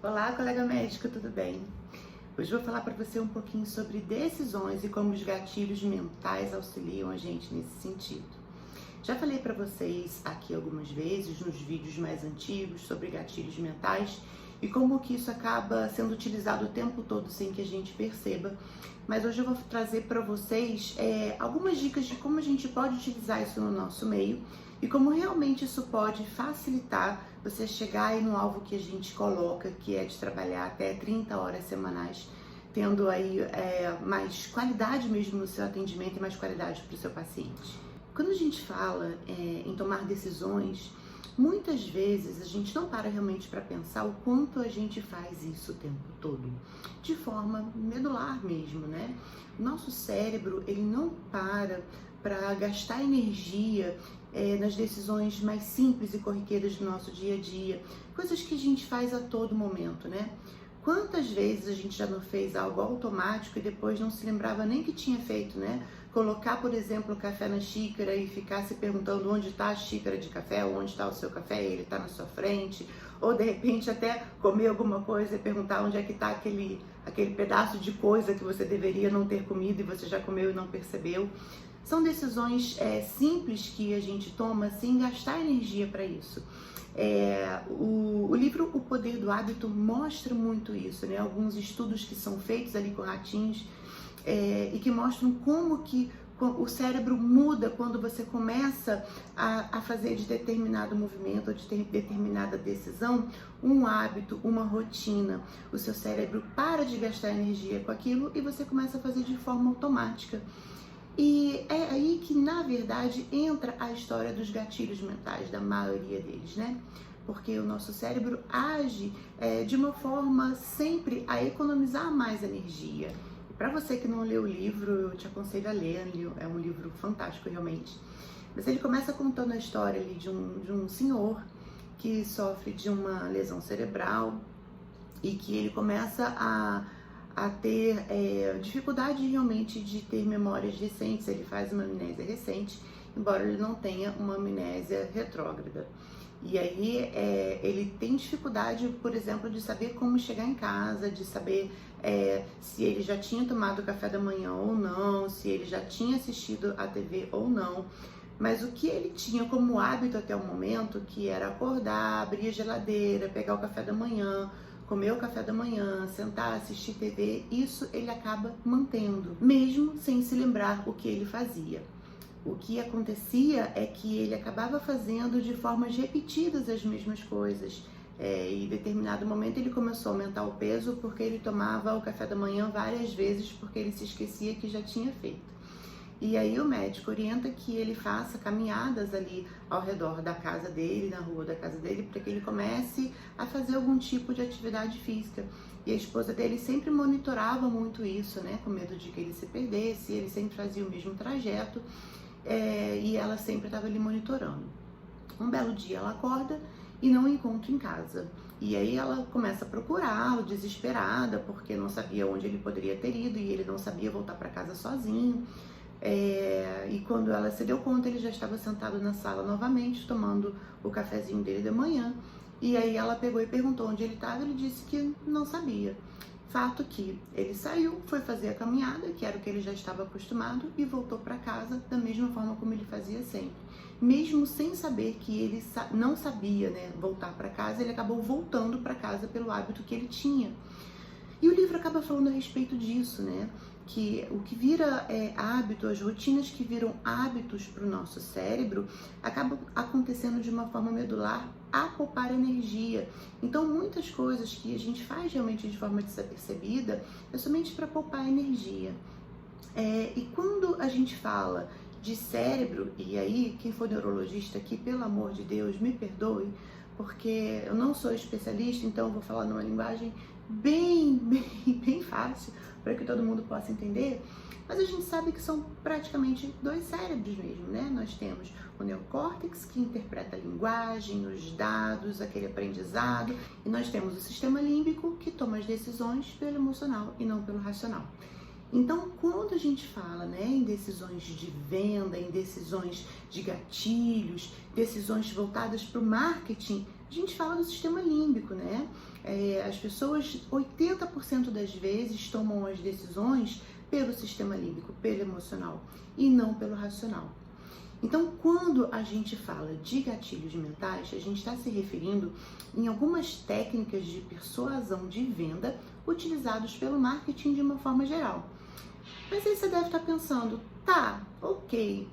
Olá, colega médico, tudo bem? Hoje eu vou falar para você um pouquinho sobre decisões e como os gatilhos mentais auxiliam a gente nesse sentido. Já falei para vocês aqui algumas vezes nos vídeos mais antigos sobre gatilhos mentais e como que isso acaba sendo utilizado o tempo todo sem que a gente perceba. Mas hoje eu vou trazer para vocês algumas dicas de como a gente pode utilizar isso no nosso meio e como realmente isso pode facilitar você chegar aí no alvo que a gente coloca, que é de trabalhar até 30 horas semanais, tendo aí mais qualidade mesmo no seu atendimento e mais qualidade para o seu paciente. Quando a gente fala em tomar decisões, muitas vezes a gente não para realmente para pensar o quanto a gente faz isso o tempo todo, de forma medular mesmo, né? Nosso cérebro, ele não para gastar energia nas decisões mais simples e corriqueiras do nosso dia a dia, coisas que a gente faz a todo momento, né? Quantas vezes a gente já não fez algo automático e depois não se lembrava nem que tinha feito, né? Colocar, por exemplo, o café na xícara e ficar se perguntando onde está a xícara de café, ou onde está o seu café e ele está na sua frente, ou de repente até comer alguma coisa e perguntar onde é que está aquele pedaço de coisa que você deveria não ter comido e você já comeu e não percebeu. São decisões simples que a gente toma sem gastar energia para isso. O livro O Poder do Hábito mostra muito isso, né? Alguns estudos que são feitos ali com ratinhos e que mostram como que o cérebro muda quando você começa a fazer de determinado movimento ou de determinada decisão um hábito, uma rotina. O seu cérebro para de gastar energia com aquilo e você começa a fazer de forma automática. E é aí que, na verdade, entra a história dos gatilhos mentais, da maioria deles, né? Porque o nosso cérebro age de uma forma sempre a economizar mais energia. Para você que não leu o livro, eu te aconselho a ler, é um livro fantástico realmente. Mas ele começa contando a história ali de um senhor que sofre de uma lesão cerebral e que ele começa a ter dificuldade realmente de ter memórias recentes. Ele faz uma amnésia recente, embora ele não tenha uma amnésia retrógrada. E aí ele tem dificuldade, por exemplo, de saber como chegar em casa, de saber se ele já tinha tomado café da manhã ou não, se ele já tinha assistido a TV ou não. Mas o que ele tinha como hábito até o momento, que era acordar, abrir a geladeira, pegar o café da manhã, comer o café da manhã, sentar, assistir TV, isso ele acaba mantendo, mesmo sem se lembrar o que ele fazia. O que acontecia é que ele acabava fazendo de formas repetidas as mesmas coisas. E em determinado momento ele começou a aumentar o peso porque ele tomava o café da manhã várias vezes porque ele se esquecia que já tinha feito. E aí o médico orienta que ele faça caminhadas ali ao redor da casa dele, na rua da casa dele, para que ele comece a fazer algum tipo de atividade física. E a esposa dele sempre monitorava muito isso, né, com medo de que ele se perdesse, ele sempre fazia o mesmo trajeto e ela sempre estava ali monitorando. Um belo dia ela acorda e não o encontra em casa. E aí ela começa a procurá-lo, desesperada, porque não sabia onde ele poderia ter ido e ele não sabia voltar para casa sozinho. E quando ela se deu conta, ele já estava sentado na sala novamente, tomando o cafezinho dele da manhã. E aí ela pegou e perguntou onde ele estava, ele disse que não sabia. Fato que ele saiu, foi fazer a caminhada, que era o que ele já estava acostumado, e voltou para casa da mesma forma como ele fazia sempre. Mesmo sem saber que ele não sabia, né, voltar para casa, ele acabou voltando para casa pelo hábito que ele tinha. E o livro acaba falando a respeito disso, né? Que o que vira hábito, as rotinas que viram hábitos para o nosso cérebro, acabam acontecendo de uma forma medular a poupar energia. Então, muitas coisas que a gente faz realmente de forma desapercebida é somente para poupar energia. E quando a gente fala de cérebro, e aí quem for neurologista aqui, pelo amor de Deus, me perdoe, porque eu não sou especialista, então eu vou falar numa linguagem bem fácil para que todo mundo possa entender, mas a gente sabe que são praticamente dois cérebros mesmo, né? Nós temos o neocórtex, que interpreta a linguagem, os dados, aquele aprendizado, e nós temos o sistema límbico, que toma as decisões pelo emocional e não pelo racional. Então, quando a gente fala, né, em decisões de venda, em decisões de gatilhos, decisões voltadas para o marketing, A gente fala do sistema límbico, né? As pessoas, 80% das vezes, tomam as decisões pelo sistema límbico, pelo emocional, e não pelo racional. Então, quando a gente fala de gatilhos mentais, a gente está se referindo em algumas técnicas de persuasão de venda utilizados pelo marketing de uma forma geral. Mas aí você deve estar pensando, tá, ok,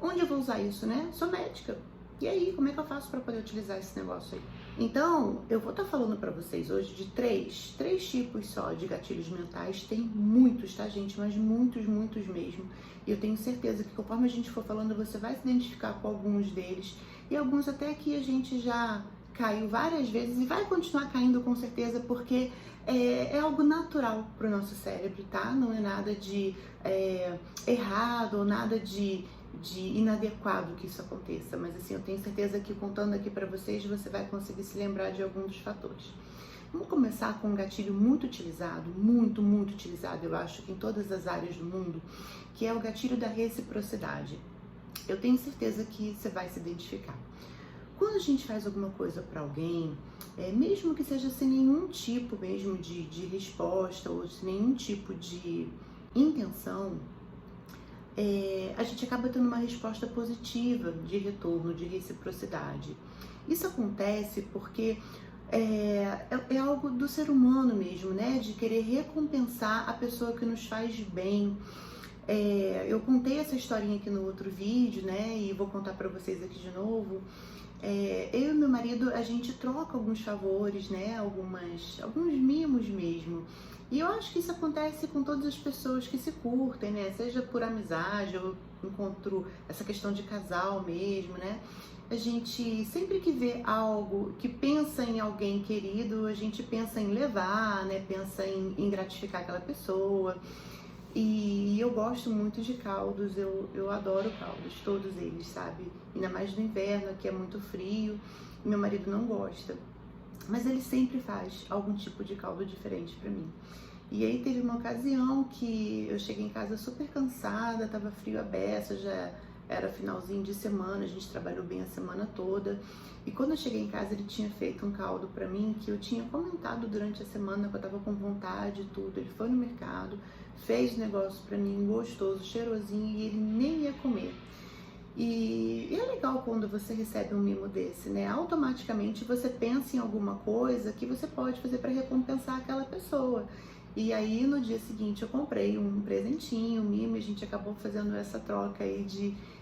onde eu vou usar isso, né? Sou médica. E aí, como é que eu faço para poder utilizar esse negócio aí? Então, eu vou estar falando para vocês hoje de três tipos só de gatilhos mentais. Tem muitos, tá, gente? Mas muitos mesmo. E eu tenho certeza que conforme a gente for falando, você vai se identificar com alguns deles. E alguns até que a gente já caiu várias vezes e vai continuar caindo com certeza, porque é algo natural para o nosso cérebro, tá? Não é nada de errado ou nada de inadequado que isso aconteça, mas assim, eu tenho certeza que contando aqui para vocês, você vai conseguir se lembrar de algum dos fatores. Vamos começar com um gatilho muito utilizado, muito utilizado, eu acho que em todas as áreas do mundo, que é o gatilho da reciprocidade. Eu tenho certeza que você vai se identificar. Quando a gente faz alguma coisa para alguém, mesmo que seja sem nenhum tipo mesmo de resposta ou sem nenhum tipo de intenção, a gente acaba tendo uma resposta positiva de retorno, de reciprocidade. Isso acontece porque é algo do ser humano mesmo, né? De querer recompensar a pessoa que nos faz bem. Eu contei essa historinha aqui no outro vídeo, né? E vou contar pra vocês aqui de novo. Eu e meu marido, a gente troca alguns favores, né? Alguns mimos mesmo. E eu acho que isso acontece com todas as pessoas que se curtem, né? Seja por amizade ou encontro, essa questão de casal mesmo, né? A gente, sempre que vê algo, que pensa em alguém querido, a gente pensa em levar, né? Pensa em gratificar aquela pessoa. E eu gosto muito de caldos, eu adoro caldos, todos eles, sabe? Ainda mais no inverno, que é muito frio, meu marido não gosta. Mas ele sempre faz algum tipo de caldo diferente pra mim. E aí teve uma ocasião que eu cheguei em casa super cansada, tava frio a beça, já era finalzinho de semana, a gente trabalhou bem a semana toda. E quando eu cheguei em casa, ele tinha feito um caldo pra mim, que eu tinha comentado durante a semana, que eu tava com vontade e tudo. Ele foi no mercado, fez negócio pra mim, gostoso, cheirosinho, e ele nem ia comer. E é legal quando você recebe um mimo desse, né? Automaticamente você pensa em alguma coisa que você pode fazer para recompensar aquela pessoa. E aí no dia seguinte eu comprei um presentinho, um mimo, e a gente acabou fazendo essa troca aí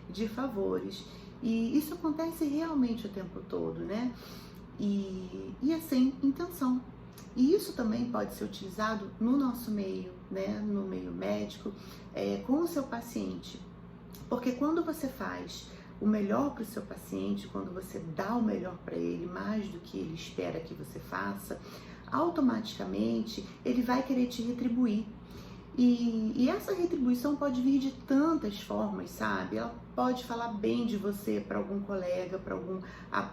de favores. E isso acontece realmente o tempo todo, né? E é sem intenção. E isso também pode ser utilizado no nosso meio, né? No meio médico, com o seu paciente. Porque quando você faz o melhor para o seu paciente, quando você dá o melhor para ele, mais do que ele espera que você faça, automaticamente ele vai querer te retribuir. E essa retribuição pode vir de tantas formas, sabe? Ela pode falar bem de você para algum colega, para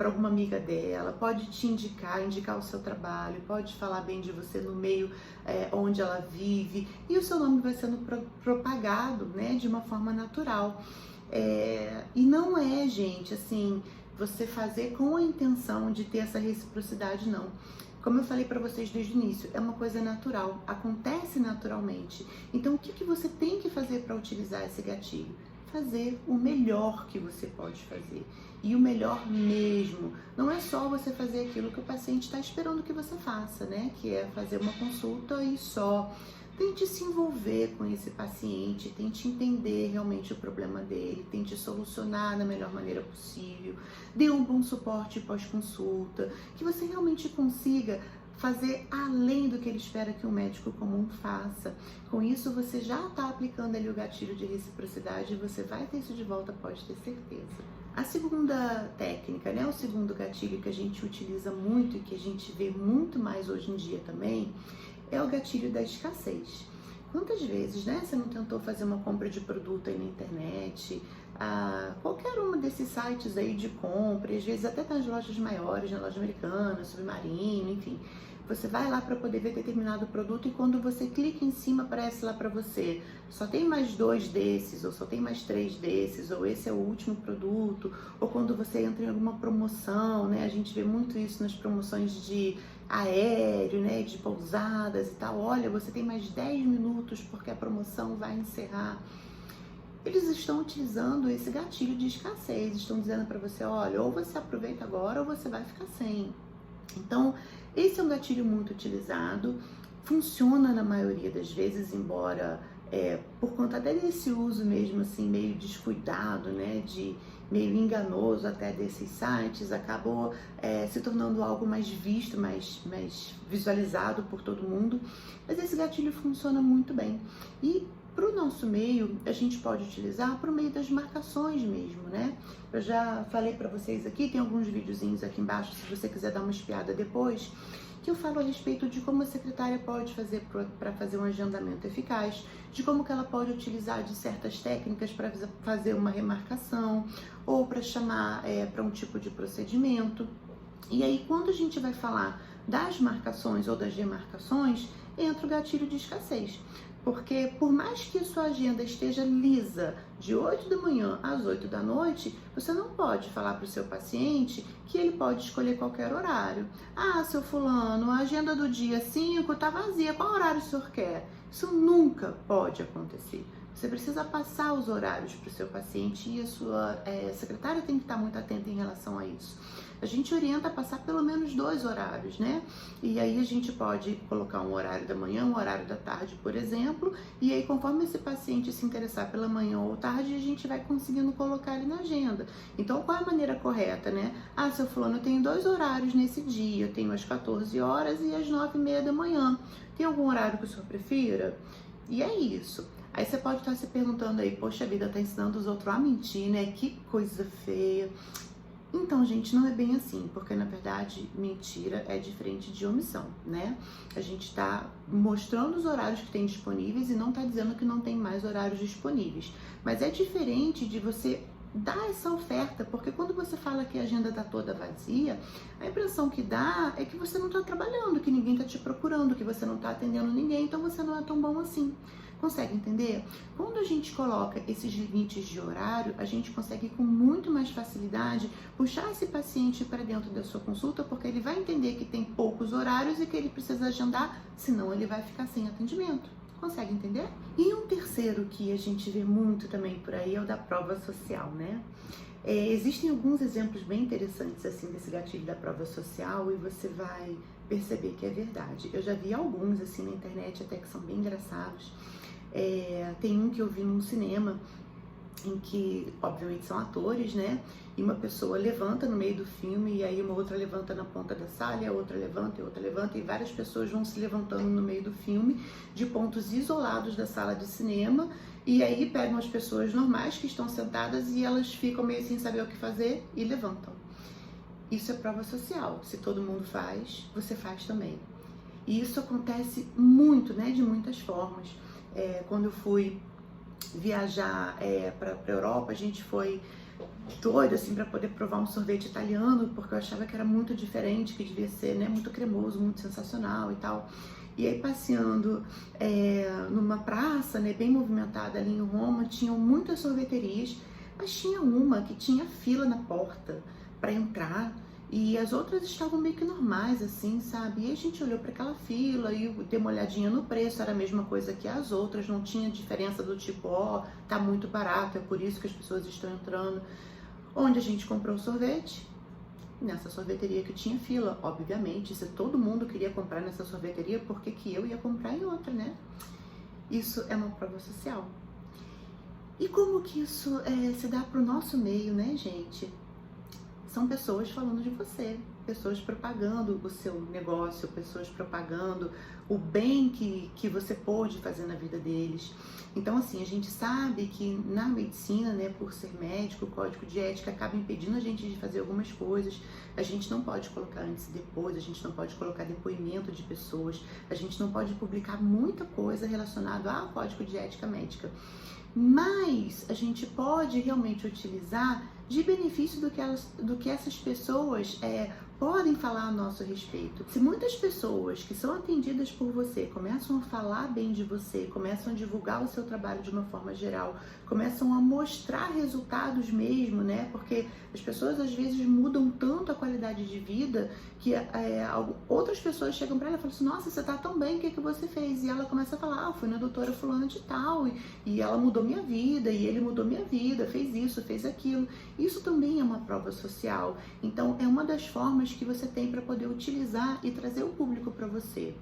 alguma amiga dela, pode te indicar o seu trabalho, pode falar bem de você no meio onde ela vive, e o seu nome vai sendo propagado, né, de uma forma natural. E não é, gente, assim, você fazer com a intenção de ter essa reciprocidade, não. Como eu falei para vocês desde o início, é uma coisa natural, acontece naturalmente. Então, o que você tem que fazer para utilizar esse gatilho? Fazer o melhor que você pode fazer. E o melhor mesmo. Não é só você fazer aquilo que o paciente está esperando que você faça, né? Que é fazer uma consulta e só. Tente se envolver com esse paciente, tente entender realmente o problema dele, tente solucionar da melhor maneira possível, dê um bom suporte pós-consulta, que você realmente consiga fazer além do que ele espera que um médico comum faça. Com isso, você já está aplicando ali o gatilho de reciprocidade e você vai ter isso de volta, pode ter certeza. A segunda técnica, né, o segundo gatilho que a gente utiliza muito e que a gente vê muito mais hoje em dia também, é o gatilho da escassez. Quantas vezes, né, você não tentou fazer uma compra de produto aí na internet, qualquer uma desses sites aí de compra, às vezes até nas lojas maiores, na loja americana, Submarino, enfim. você vai lá para poder ver determinado produto e quando você clica em cima aparece lá para você, só tem mais 2 desses, ou só tem mais 3 desses, ou esse é o último produto, ou quando você entra em alguma promoção, né? A gente vê muito isso nas promoções de aéreo, né? De pousadas e tal. Olha, você tem mais 10 minutos porque a promoção vai encerrar. Eles estão utilizando esse gatilho de escassez, estão dizendo para você, olha, ou você aproveita agora ou você vai ficar sem. Então, esse é um gatilho muito utilizado, funciona na maioria das vezes, embora por conta desse uso mesmo assim, meio descuidado, né, meio enganoso até desses sites, acabou se tornando algo mais visto, mais visualizado por todo mundo, mas esse gatilho funciona muito bem. E para o nosso meio, a gente pode utilizar por meio das marcações mesmo, né? Eu já falei para vocês aqui, tem alguns videozinhos aqui embaixo, se você quiser dar uma espiada depois, que eu falo a respeito de como a secretária pode fazer para fazer um agendamento eficaz, de como que ela pode utilizar de certas técnicas para fazer uma remarcação, ou para chamar para um tipo de procedimento. E aí, quando a gente vai falar das marcações ou das remarcações, entra o gatilho de escassez. Porque por mais que a sua agenda esteja lisa de 8 da manhã às 8 da noite, você não pode falar para o seu paciente que ele pode escolher qualquer horário. Ah, seu fulano, a agenda do dia 5 está vazia, qual horário o senhor quer? Isso nunca pode acontecer. Você precisa passar os horários para o seu paciente e a sua secretária tem que estar muito atenta em relação a isso. A gente orienta a passar pelo menos 2 horários, né? E aí a gente pode colocar um horário da manhã, um horário da tarde, por exemplo, e aí conforme esse paciente se interessar pela manhã ou tarde, a gente vai conseguindo colocar ele na agenda. Então, qual é a maneira correta, né? Ah, seu fulano, eu tenho 2 horários nesse dia, eu tenho às 14 horas e às 9h30 da manhã. Tem algum horário que o senhor prefira? E é isso. Aí você pode estar se perguntando aí, poxa vida, tá ensinando os outros a mentir, né? Que coisa feia. Então, gente, não é bem assim, porque na verdade mentira é diferente de omissão, né? A gente está mostrando os horários que tem disponíveis e não está dizendo que não tem mais horários disponíveis. Mas é diferente de você dar essa oferta, porque quando você fala que a agenda está toda vazia, a impressão que dá é que você não está trabalhando, que ninguém está te procurando, que você não está atendendo ninguém, então você não é tão bom assim. Consegue entender? Quando a gente coloca esses limites de horário, a gente consegue com muito mais facilidade puxar esse paciente para dentro da sua consulta, porque ele vai entender que tem poucos horários e que ele precisa agendar, senão ele vai ficar sem atendimento. Consegue entender? E um terceiro que a gente vê muito também por aí é o da prova social, né? Existem alguns exemplos bem interessantes assim desse gatilho da prova social e você vai perceber que é verdade. Eu já vi alguns assim na internet até que são bem engraçados. Tem um que eu vi num cinema em que, obviamente, são atores, né? E uma pessoa levanta no meio do filme e aí uma outra levanta na ponta da sala, e a outra levanta, e a outra levanta, e várias pessoas vão se levantando no meio do filme de pontos isolados da sala de cinema, e aí pegam as pessoas normais que estão sentadas e elas ficam meio sem saber o que fazer e levantam. Isso é prova social. Se todo mundo faz, você faz também. E isso acontece muito, né? De muitas formas. Quando eu fui viajar para a Europa, a gente foi doido assim para poder provar um sorvete italiano, porque eu achava que era muito diferente, que devia ser, né, muito cremoso, muito sensacional e tal. E aí passeando numa praça, né, bem movimentada ali em Roma, tinham muitas sorveterias, mas tinha uma que tinha fila na porta para entrar. E as outras estavam meio que normais, assim, sabe? E a gente olhou para aquela fila e deu uma olhadinha no preço, era a mesma coisa que as outras, não tinha diferença do tipo, ó, tá muito barato, é por isso que as pessoas estão entrando. Onde a gente comprou o sorvete? Nessa sorveteria que tinha fila, obviamente. Se todo mundo queria comprar nessa sorveteria, por que que eu ia comprar em outra, né? Isso é uma prova social. E como que isso se dá pro nosso meio, né, gente? São pessoas falando de você, pessoas propagando o seu negócio, pessoas propagando o bem que você pôde fazer na vida deles. Então, assim, a gente sabe que na medicina, né, por ser médico, o código de ética acaba impedindo a gente de fazer algumas coisas. A gente não pode colocar antes e depois, a gente não pode colocar depoimento de pessoas, a gente não pode publicar muita coisa relacionada ao código de ética médica. Mas a gente pode realmente utilizar de benefício do que essas pessoas podem falar a nosso respeito. Se muitas pessoas que são atendidas por você começam a falar bem de você, começam a divulgar o seu trabalho de uma forma geral, começam a mostrar resultados mesmo, né? Porque as pessoas às vezes mudam tanto a qualidade de vida que outras pessoas chegam para ela e falam assim: nossa, você tá tão bem, o que você fez? E ela começa a falar: ah, fui na doutora fulana de tal, e ela mudou minha vida, e ele mudou minha vida, fez isso, fez aquilo. Isso também é uma prova social. Então, é uma das formas que você tem para poder utilizar e trazer o público para você.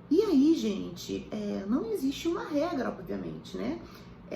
E aí, gente, não existe uma regra, obviamente, né?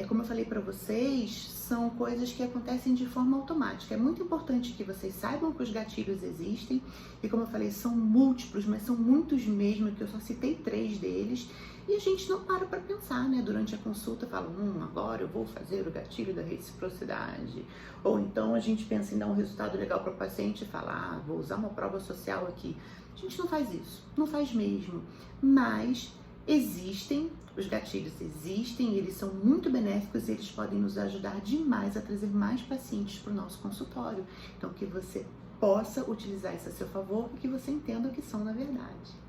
Como eu falei para vocês, são coisas que acontecem de forma automática. É muito importante que vocês saibam que os gatilhos existem. E como eu falei, são múltiplos, mas são muitos mesmo, que eu só citei 3 deles. E a gente não para pensar, né? Durante a consulta, fala: agora eu vou fazer o gatilho da reciprocidade. Ou então a gente pensa em dar um resultado legal para o paciente e fala: vou usar uma prova social aqui. A gente não faz isso, não faz mesmo. Mas existem, os gatilhos existem, eles são muito benéficos e eles podem nos ajudar demais a trazer mais pacientes para o nosso consultório. Então, que você possa utilizar isso a seu favor e que você entenda o que são na verdade.